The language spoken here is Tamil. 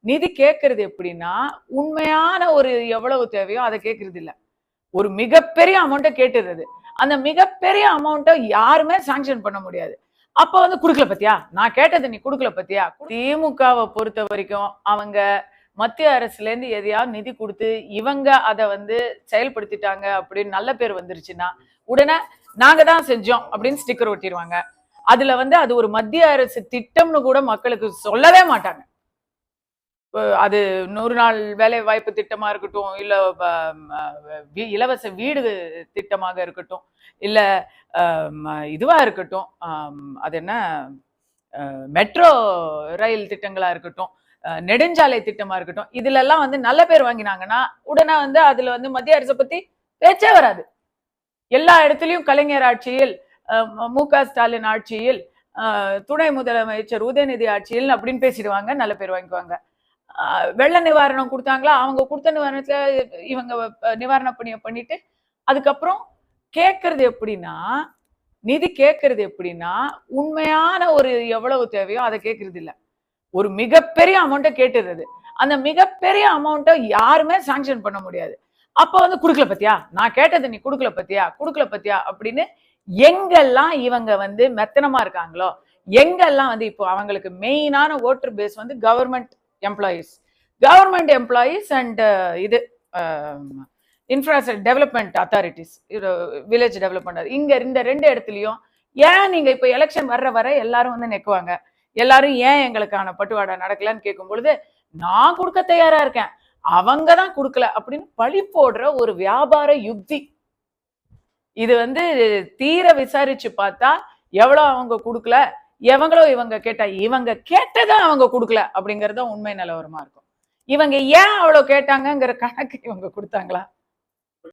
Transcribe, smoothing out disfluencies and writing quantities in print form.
நிதி கேட்கறது எப்படின்னா உண்மையான ஒரு எவ்வளவு தேவையோ அதை கேட்கறது இல்ல. ஒரு மிகப்பெரிய அமௌண்ட்டை கேட்டுறது. அந்த மிகப்பெரிய அமௌண்ட்டை யாருமே சாங்ஷன் பண்ண முடியாது. அப்ப வந்து குடுக்கல பத்தியா, நான் கேட்டது நீ குடுக்கல பத்தியா. திமுகவை பொறுத்த வரைக்கும் அவங்க மத்திய அரசுல இருந்து எதையாவது நிதி கொடுத்து இவங்க அதை வந்து செயல்படுத்திட்டாங்க அப்படின்னு நல்ல பேர் வந்துருச்சுன்னா உடனே நாங்க தான் செஞ்சோம் அப்படின்னு ஸ்டிக்கர் ஒட்டிடுவாங்க. அதுல வந்து அது ஒரு மத்திய அரசு திட்டம்னு கூட மக்களுக்கு சொல்லவே மாட்டாங்க. அது 100 நாள் வேலை வாய்ப்பு திட்டமா இருக்கட்டும், இல்ல இலவச வீடு திட்டமாக இருக்கட்டும், இல்ல இதுவா இருக்கட்டும், அது என்ன மெட்ரோ ரயில் திட்டங்களா இருக்கட்டும், நெடுஞ்சாலை திட்டமா இருக்கட்டும், இதுல எல்லாம் வந்து நல்ல பேர் வாங்கினாங்கன்னா உடனே வந்து அதுல வந்து மத்திய அரசை பத்தி பேச்சே வராது. எல்லா இடத்துலயும் கலைஞர் ஆட்சியில், மு.க. ஸ்டாலின் ஆட்சியில், துணை முதலமைச்சர் உதயநிதி ஆட்சியில் அப்படின்னு பேசிடுவாங்க, நல்ல பேர் வாங்கிக்குவாங்க. வெள்ள நிவாரணம் கொடுத்தாங்களா, அவங்க கொடுத்த நிவாரணத்துல இவங்க நிவாரண பணியை பண்ணிட்டு அதுக்கப்புறம் கேட்கறது எப்படின்னா நிதி கேட்கறது எப்படின்னா உண்மையான ஒரு எவ்வளவு தேவையோ அதை கேட்கறது இல்ல. ஒரு மிகப்பெரிய அமௌண்ட்டை கேட்டுறது. அந்த மிகப்பெரிய அமௌண்ட்டை யாருமே சாங்ஷன் பண்ண முடியாது. அப்ப வந்து குடுக்கல பத்தியா, நான் கேட்டது நீ குடுக்கல பத்தியா அப்படின்னு எங்கெல்லாம் இவங்க வந்து மெத்தனமா இருக்காங்களோ, எங்கெல்லாம் வந்து இப்போ அவங்களுக்கு மெயினான ஓட்டர் பேஸ் வந்து கவர்மெண்ட் எம்ப்ளாயீஸ் அண்ட் இது infrastructure development authorities, village development, இங்க இந்த 2 இடத்துலயும் ஏன் நீங்க இப்ப எலெக்ஷன் வர எல்லாரும் வந்து நெக்குவாங்க. எல்லாரும் ஏன் எங்களுக்கான பட்டுவாடா நடக்கலன்னு கேட்கும் பொழுது நான் கொடுக்க தயாரா இருக்கேன், அவங்க தான் கொடுக்கல அப்படின்னு பழி போடுற ஒரு வியாபார யுக்தி. இது வந்து தீர விசாரிச்சு பார்த்தா எவ்வளவு அவங்க கொடுக்கல, எவங்களோ இவங்க கேட்டா இவங்க கேட்டதான் அவங்க கொடுக்கல அப்படிங்கறத உண்மை நிலவரமா இருக்கும். இவங்க ஏன் அவ்வளவு கேட்டாங்கிற கணக்கு இவங்க கொடுத்தாங்களா?